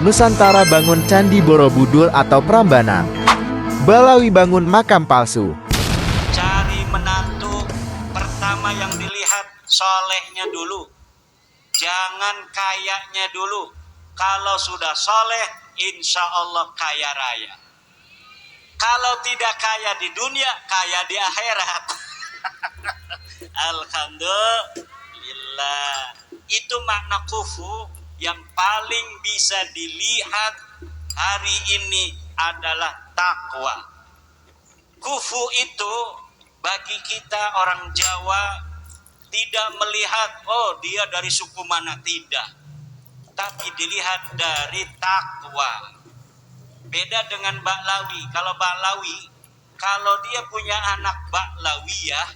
Nusantara bangun Candi Borobudur atau Prambanan. Balawi bangun makam palsu. Cari menantu, pertama yang dilihat solehnya dulu. Jangan kayanya dulu. Kalau sudah soleh, insya Allah kaya raya. Kalau tidak kaya di dunia, kaya di akhirat. Alhamdulillah. Itu makna kufu yang paling bisa dilihat hari ini adalah takwa. Kufu itu bagi kita orang Jawa tidak melihat, oh dia dari suku mana, tidak. Tapi dilihat dari takwa. Beda dengan Baklawi. Kalau Baklawi, kalau dia punya anak Baklawiyah,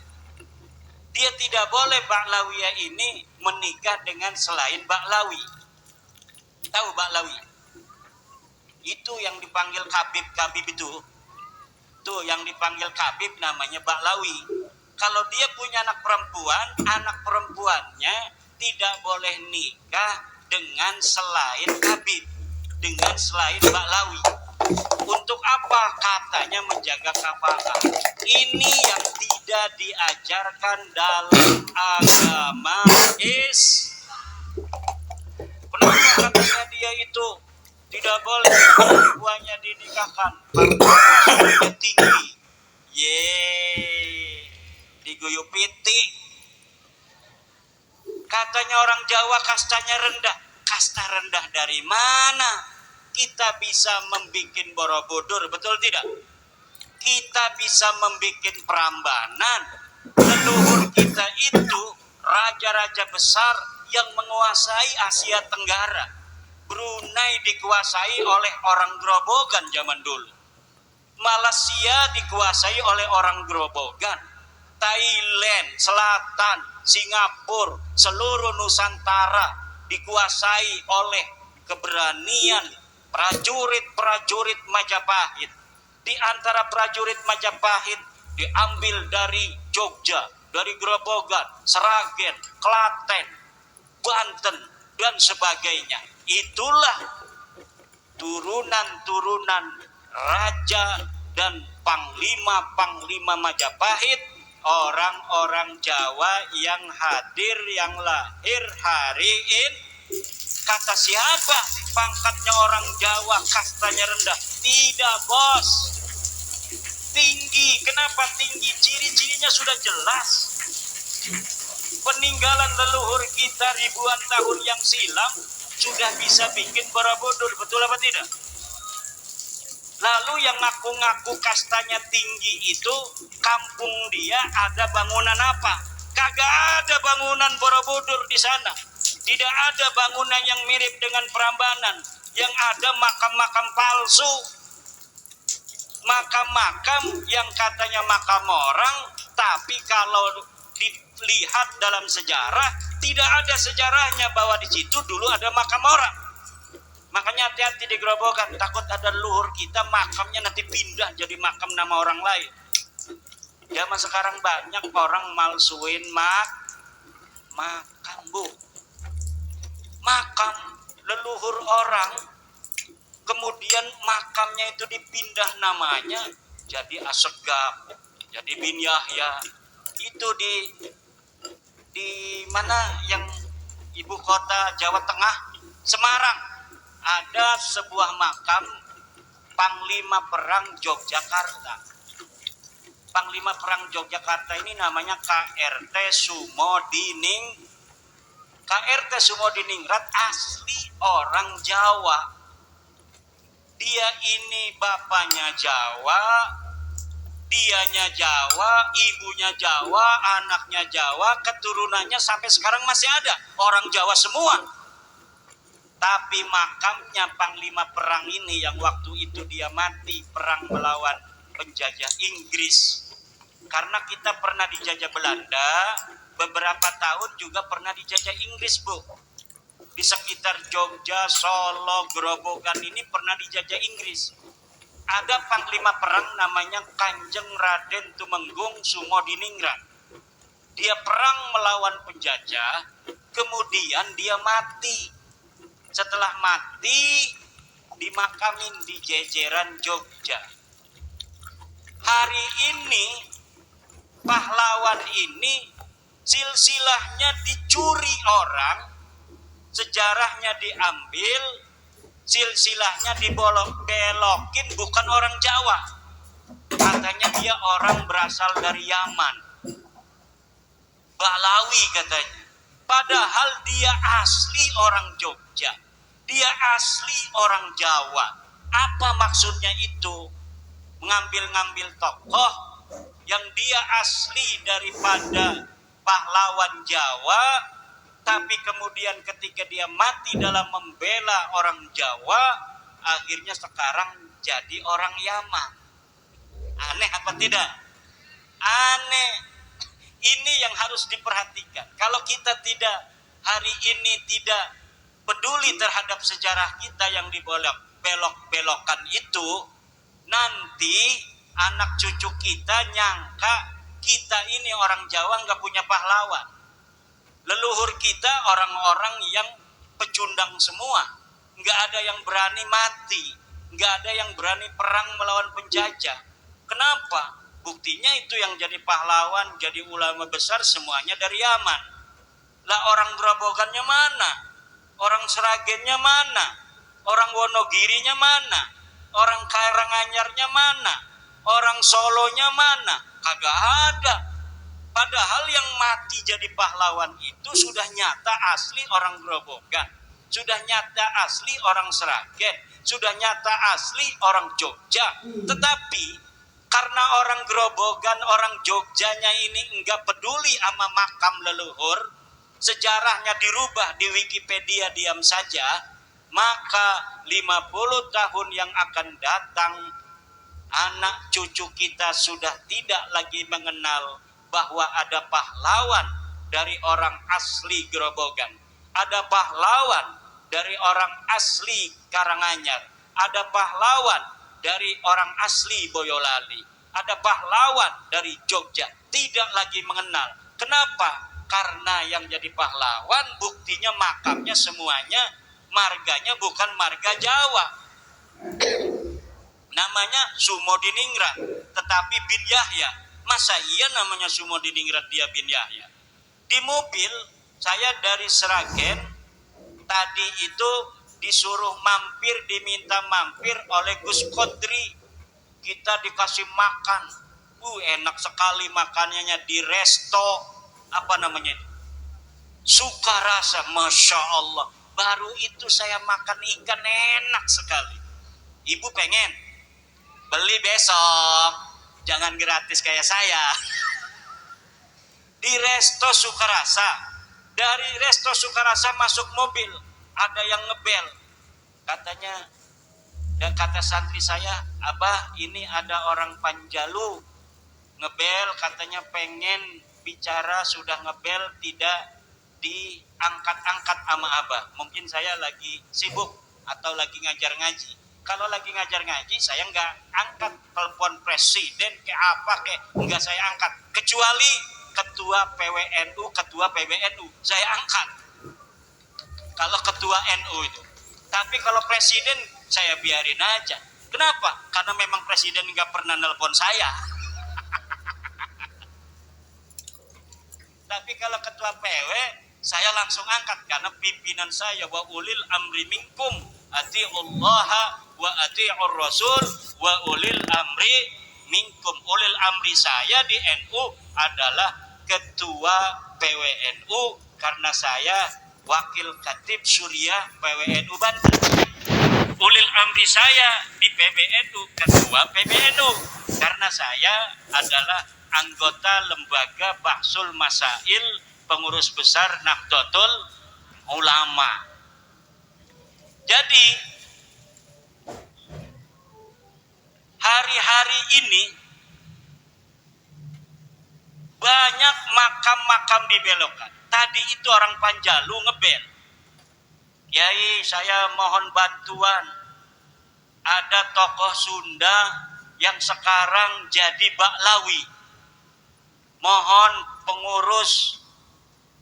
dia tidak boleh Baklawiyah ini menikah dengan selain Baklawi. Tahu Baklawi? Itu yang dipanggil Kabib itu. Tuh yang dipanggil Kabib namanya Baklawi. Kalau dia punya anak perempuannya tidak boleh nikah dengan selain Kabib, dengan selain Baklawi. Untuk apa? Katanya menjaga kafaah. Ini yang tidak diajarkan dalam agama Kenapa katanya dia itu tidak boleh perempuannya dinikahkan? Perempuannya tinggi. Diguyup pitik. Katanya orang Jawa kastanya rendah. Kasta rendah dari mana? Kita bisa membikin Borobudur, betul tidak? Kita bisa membikin Prambanan. Leluhur kita itu raja-raja besar yang menguasai Asia Tenggara. Brunei dikuasai oleh orang Grobogan zaman dulu. Malaysia dikuasai oleh orang Grobogan. Thailand, Selatan, Singapura, seluruh Nusantara dikuasai oleh keberanian prajurit-prajurit Majapahit. Di antara prajurit Majapahit diambil dari Jogja, dari Grobogan, Sragen, Klaten, Banten, dan sebagainya. Itulah turunan-turunan raja dan panglima-panglima Majapahit, orang-orang Jawa yang hadir, yang lahir hari ini. Kata siapa pangkatnya orang Jawa kastanya rendah? Tidak, bos. Tinggi. Kenapa tinggi? Ciri-cirinya sudah jelas. Peninggalan leluhur kita ribuan tahun yang silam sudah bisa bikin Borobudur, betul apa tidak? Lalu yang ngaku-ngaku kastanya tinggi itu, kampung dia ada bangunan apa? Kagak ada bangunan Borobudur di sana. Tidak ada bangunan yang mirip dengan Prambanan. Yang ada makam-makam palsu. Makam-makam yang katanya makam orang, tapi kalau dilihat dalam sejarah, tidak ada sejarahnya bahwa di situ dulu ada makam orang. Makanya hati-hati di Grobogan, takut ada leluhur kita makamnya nanti pindah jadi makam nama orang lain. Zaman sekarang banyak orang malsuin makam, Bu. Makam leluhur orang, kemudian makamnya itu dipindah namanya jadi Assegaf, jadi Bin Yahya. Itu di mana yang ibu kota Jawa Tengah, Semarang, ada sebuah makam Panglima Perang Yogyakarta. Panglima Perang Yogyakarta ini namanya KRT Sumodiningrat. KRT Sumodiningrat asli orang Jawa. Dia ini bapaknya Jawa, dianya Jawa, ibunya Jawa, anaknya Jawa, keturunannya sampai sekarang masih ada. Orang Jawa semua. Tapi makamnya Panglima Perang ini yang waktu itu dia mati perang melawan penjajah Inggris. Karena kita pernah dijajah Belanda, beberapa tahun juga pernah dijajah Inggris, Bu. Di sekitar Jogja, Solo, Grobogan ini pernah dijajah Inggris. Ada panglima perang namanya Kanjeng Raden Tumenggung Sumodiningrat. Dia perang melawan penjajah, kemudian dia mati. Setelah mati, dimakamin di jejeran Jogja. Hari ini pahlawan ini silsilahnya dicuri orang, sejarahnya diambil, silsilahnya dibolok-belokin, bukan orang Jawa. Katanya dia orang berasal dari Yaman, Balawi katanya. Padahal dia asli orang Jogja, dia asli orang Jawa. Apa maksudnya itu? Mengambil-ngambil tokoh yang dia asli daripada pahlawan Jawa, tapi kemudian ketika dia mati dalam membela orang Jawa, akhirnya sekarang jadi orang Yaman. Aneh apa tidak? Aneh. Ini yang harus diperhatikan. Kalau kita hari ini tidak peduli terhadap sejarah kita yang dibelok-belokkan itu, nanti anak cucu kita nyangka kita ini orang Jawa nggak punya pahlawan. Leluhur kita orang-orang yang pecundang semua, nggak ada yang berani mati, nggak ada yang berani perang melawan penjajah. Kenapa? Buktinya itu yang jadi pahlawan, jadi ulama besar semuanya dari Yaman. Lah orang Grobogannya mana? Orang Seragennya mana? Orang Wonogirinya mana? Orang Karanganyarnya mana? Orang Solonya mana? Kagak ada. Padahal yang mati jadi pahlawan itu sudah nyata asli orang Grobogan, sudah nyata asli orang Seragen, sudah nyata asli orang Jogja. Tetapi karena orang Grobogan, orang Jogjanya ini enggak peduli sama makam leluhur, sejarahnya dirubah di Wikipedia diam saja, maka 50 tahun yang akan datang anak cucu kita sudah tidak lagi mengenal bahwa ada pahlawan dari orang asli Grobogan, ada pahlawan dari orang asli Karanganyar, ada pahlawan dari orang asli Boyolali, ada pahlawan dari Jogja. Tidak lagi mengenal. Kenapa? Karena yang jadi pahlawan buktinya makamnya semuanya marganya bukan marga Jawa. Namanya Sumodiningrat, tetapi bin Yahya. Masa iya namanya Sumodiningrat dia bin Yahya? Di mobil saya dari Seragen tadi itu disuruh mampir, diminta mampir oleh Gus Kodri. Kita dikasih makan. Enak sekali makanannya di resto. Apa namanya? Sukarasa, Masya Allah. Baru itu saya makan ikan enak sekali. Ibu pengen? Beli besok. Jangan gratis kayak saya. Di resto Sukarasa. Dari resto Sukarasa masuk mobil. Ada yang ngebel, katanya, dan kata santri saya, Abah ini ada orang Panjalu ngebel, katanya pengen bicara, sudah ngebel tidak diangkat-angkat sama Abah. Mungkin saya lagi sibuk atau lagi ngajar ngaji. Kalau lagi ngajar ngaji saya nggak angkat telepon presiden kayak apa kayak, nggak saya angkat, kecuali ketua PWNU, ketua PBNU saya angkat. Kalau ketua NU itu. Tapi kalau presiden saya biarin aja. Kenapa? Karena memang presiden nggak pernah nelpon saya. Tapi kalau ketua PW saya langsung angkat karena pimpinan saya, wa ulil amri minkum atiullaha wa atiur rasul wa ulil amri minkum. Ulil amri saya di NU adalah ketua PWNU karena saya Wakil Katib Suriah PWNU Banten. Ulil amri saya di PBNU, ketua PBNU, karena saya adalah anggota lembaga Bahsul Masail, pengurus besar Nahdlatul Ulama. Jadi hari-hari ini banyak makam-makam dibelokkan. Tadi itu orang Panjalu ngebel, Kiai saya mohon bantuan, ada tokoh Sunda yang sekarang jadi Baklawi, mohon pengurus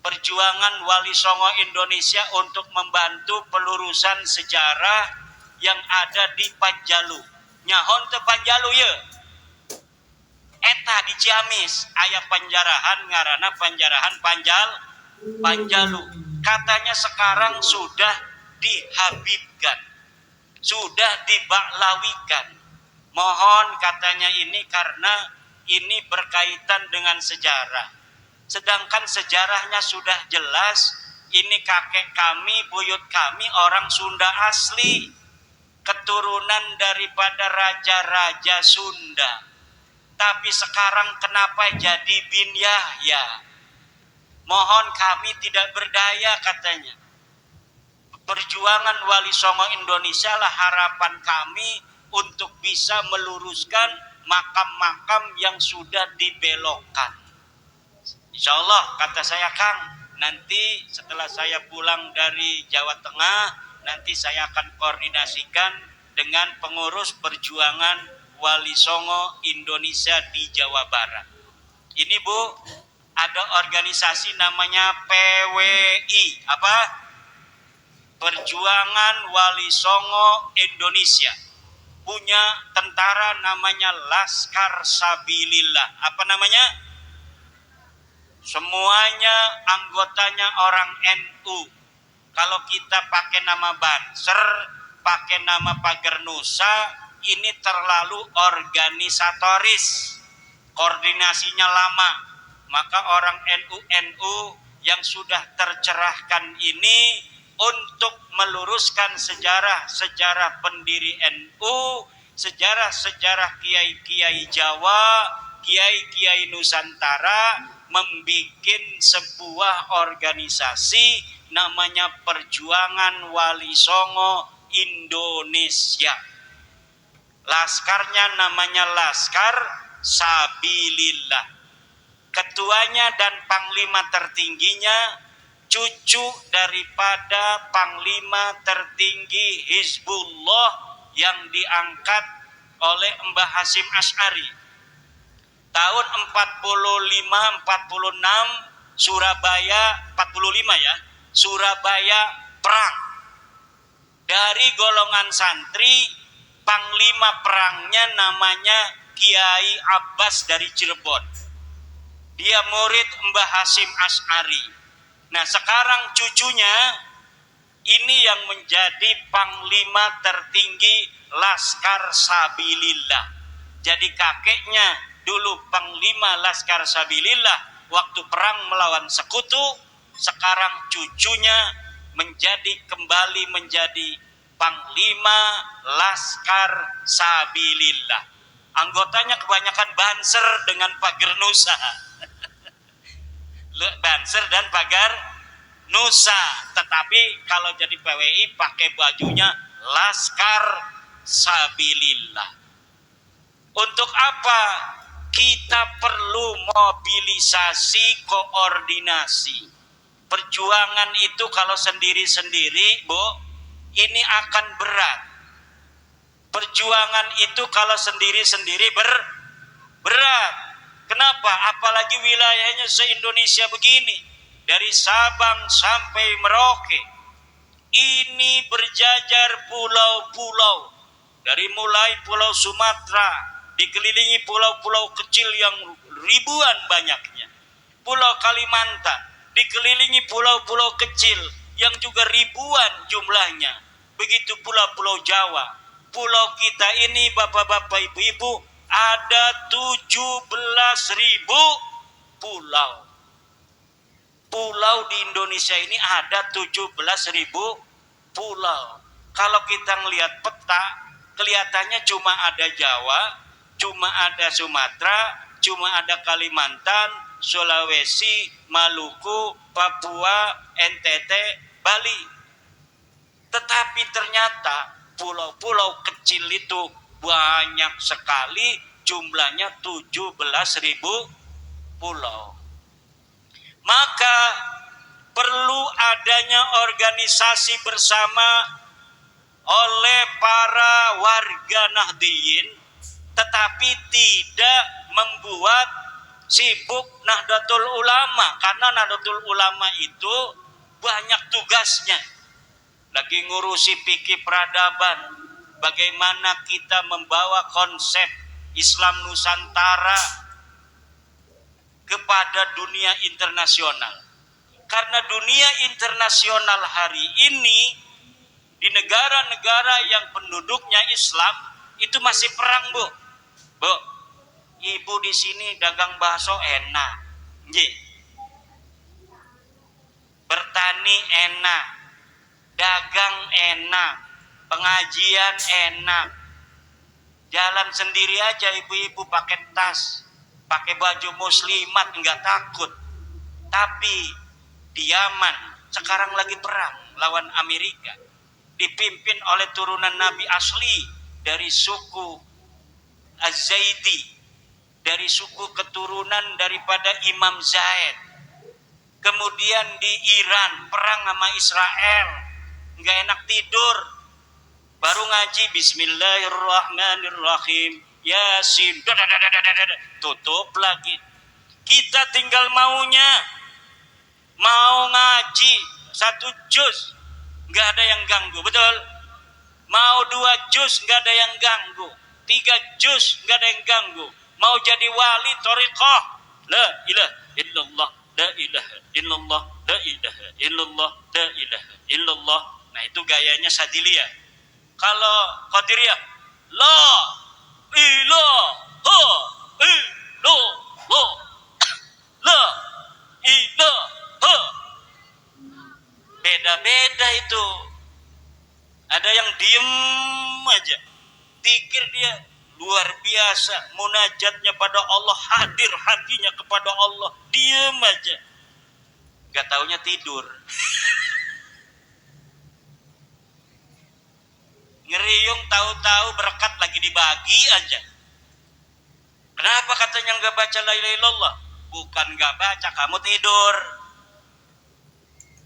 perjuangan Wali Songo Indonesia untuk membantu pelurusan sejarah yang ada di Panjalu. Nyahon teu Panjalu ye. Eta di Ciamis aya panjarahan ngaranna Panjarahan Panjalu. Katanya sekarang sudah dihabibkan, sudah dibaklawikan. Mohon katanya ini karena ini berkaitan dengan sejarah. Sedangkan sejarahnya sudah jelas, ini kakek kami, buyut kami orang Sunda asli, keturunan daripada raja-raja Sunda. Tapi sekarang kenapa jadi bin Yahya? Mohon kami tidak berdaya katanya. Perjuangan Wali Songo Indonesia lah harapan kami untuk bisa meluruskan makam-makam yang sudah dibelokkan. Insya Allah kata saya Kang, nanti setelah saya pulang dari Jawa Tengah, nanti saya akan koordinasikan dengan pengurus perjuangan Wali Songo Indonesia di Jawa Barat. Ini Bu, ada organisasi namanya PWI, apa? Perjuangan Wali Songo Indonesia. Punya tentara namanya Laskar Sabilillah. Apa namanya? Semuanya anggotanya orang NU. Kalau kita pakai nama Banser, pakai nama Pagar Nusa, ini terlalu organisatoris, koordinasinya lama. Maka orang NU yang sudah tercerahkan ini untuk meluruskan sejarah pendiri NU, sejarah kiai-kiai Jawa, kiai-kiai Nusantara, membikin sebuah organisasi namanya Perjuangan Wali Songo Indonesia. Laskarnya namanya Laskar Sabilillah. Ketuanya dan panglima tertingginya cucu daripada panglima tertinggi Hizbullah yang diangkat oleh Mbah Hasyim Asy'ari. Tahun 45-46 Surabaya, 45 ya, Surabaya perang. Dari golongan santri, panglima perangnya namanya Kiai Abbas dari Cirebon. Dia murid Mbah Hasyim Asy'ari. Nah sekarang cucunya ini yang menjadi panglima tertinggi Laskar Sabilillah. Jadi kakeknya dulu panglima Laskar Sabilillah waktu perang melawan sekutu. Sekarang cucunya kembali menjadi panglima Laskar Sabilillah. Anggotanya kebanyakan Banser dengan Pagar Nusa. Banser dan Pagar Nusa. Tetapi kalau jadi PWI pakai bajunya Laskar Sabilillah. Untuk apa? Kita perlu mobilisasi, koordinasi. Perjuangan itu kalau sendiri-sendiri, Bu, ini akan berat. Perjuangan itu kalau sendiri-sendiri berat. Kenapa? Apalagi wilayahnya se-Indonesia begini. Dari Sabang sampai Merauke. Ini berjajar pulau-pulau. Dari mulai Pulau Sumatera, dikelilingi pulau-pulau kecil yang ribuan banyaknya. Pulau Kalimantan, dikelilingi pulau-pulau kecil yang juga ribuan jumlahnya. Begitu pula Pulau Jawa. Pulau kita ini bapak-bapak ibu-ibu ada 17.000 pulau. Pulau di Indonesia ini ada 17.000 pulau. Kalau kita ngelihat peta, kelihatannya cuma ada Jawa, cuma ada Sumatera, cuma ada Kalimantan, Sulawesi, Maluku, Papua, NTT, Bali. Tetapi ternyata pulau-pulau kecil itu banyak sekali, jumlahnya 17.000 pulau. Maka perlu adanya organisasi bersama oleh para warga Nahdliyin, tetapi tidak membuat sibuk Nahdlatul Ulama, karena Nahdlatul Ulama itu banyak tugasnya. Lagi ngurusi fikih peradaban, bagaimana kita membawa konsep Islam Nusantara kepada dunia internasional. Karena dunia internasional hari ini di negara-negara yang penduduknya Islam itu masih perang, Bu. Bu, ibu di sini dagang bakso enak. Nggih. Bertani enak. Dagang enak. Pengajian enak. Jalan sendiri aja ibu-ibu pakai tas, pakai baju muslimat enggak takut. Tapi di Yaman sekarang lagi perang lawan Amerika, dipimpin oleh turunan Nabi asli dari suku Az-Zaidi, dari suku keturunan daripada Imam Zaid. Kemudian di Iran perang sama Israel, nggak enak tidur, baru ngaji Bismillahirrahmanirrahim, Yasin, tutup lagi. Kita tinggal mau ngaji 1 juz, nggak ada yang ganggu, betul? Mau 2 juz nggak ada yang ganggu, 3 juz nggak ada yang ganggu. Mau jadi wali thariqah, la ilaha illallah, la ilaha illallah, la ilaha illallah, la ilaha illallah. Nah itu gayanya Sadiliyah. Kalau Qadiriyah, la ilaha illallah, la ilaha. Beda-beda itu. Ada yang diem aja, pikir dia luar biasa, munajatnya pada Allah, hadir hatinya kepada Allah, diem aja, gak taunya tidur. Ngeriung tahu-tahu berkat lagi dibagi aja. Kenapa katanya gak baca la ilaha illallah? Bukan gak baca, kamu tidur.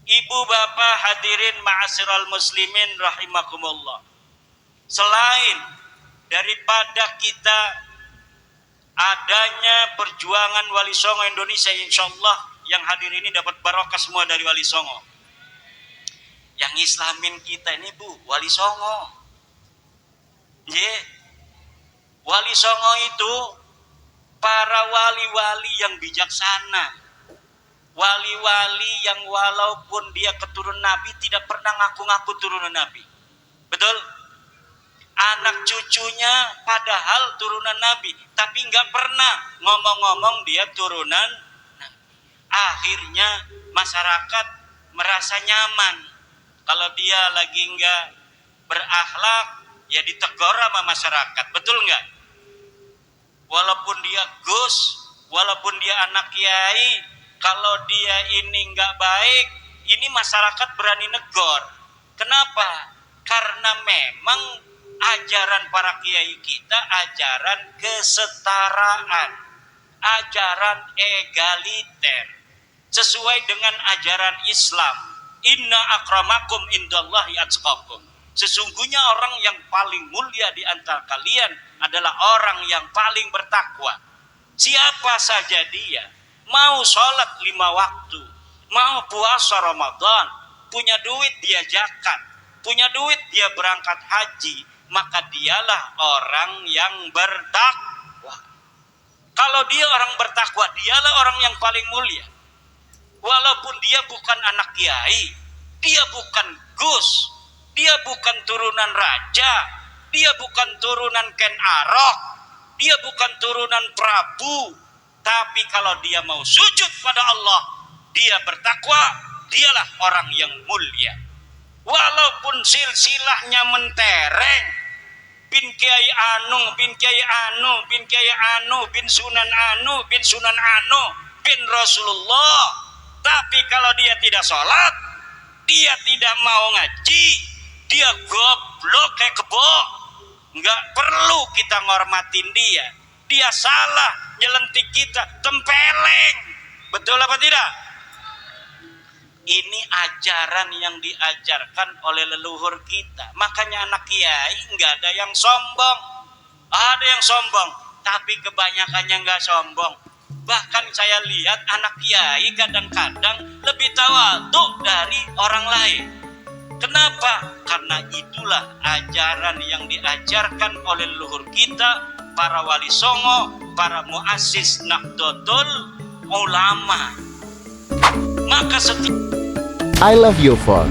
Ibu bapak hadirin ma'asyiral muslimin rahimakumullah. Selain daripada kita adanya perjuangan Wali Songo Indonesia, insya Allah yang hadir ini dapat barokah semua dari Wali Songo. Yang Islamin kita ini, Bu, Wali Songo. Wali Songo itu para wali-wali yang bijaksana. Wali-wali yang walaupun dia keturunan Nabi tidak pernah ngaku-ngaku turunan Nabi. Betul? Anak cucunya padahal turunan Nabi, tapi nggak pernah ngomong-ngomong dia turunan Nabi. Akhirnya masyarakat merasa nyaman. Kalau dia lagi nggak berakhlak, ya ditegur sama masyarakat. Betul nggak? Walaupun dia gus, walaupun dia anak kiai, kalau dia ini nggak baik, ini masyarakat berani negor. Kenapa? Karena memang ajaran para kiai kita ajaran kesetaraan, ajaran egaliter, sesuai dengan ajaran Islam. Inna akramakum indallahi atqakum. Sesungguhnya orang yang paling mulia di antara kalian adalah orang yang paling bertakwa. Siapa saja dia, mau sholat 5 waktu, mau puasa Ramadan, punya duit dia zakat, punya duit dia berangkat haji, maka dialah orang yang bertakwa. Kalau dia orang bertakwa, dialah orang yang paling mulia. Walaupun dia bukan anak kiai, dia bukan gus, dia bukan turunan raja, dia bukan turunan Ken Arok, dia bukan turunan Prabu. Tapi kalau dia mau sujud pada Allah, dia bertakwa, dialah orang yang mulia. Walaupun silsilahnya mentereng, bin Kiai Anu, bin Kiai Anu, bin Kiai Anu, bin Sunan Anu, bin Sunan Anu, bin Rasulullah. Tapi kalau dia tidak sholat, dia tidak mau ngaji, dia goblok kayak kebo. Nggak perlu kita ngormatin dia. Dia salah, nyelentik kita, tempeleng. Betul apa tidak? Ini ajaran yang diajarkan oleh leluhur kita. Makanya anak kiai nggak ada yang sombong. Ada yang sombong, tapi kebanyakannya nggak sombong. Bahkan saya lihat anak kiai kadang-kadang lebih tawadhu dari orang lain. Kenapa? Karena itulah ajaran ajaran yang diajarkan oleh leluhur kita, para wali songo, para muassis Nahdlatul Ulama. Maka setiap I love you for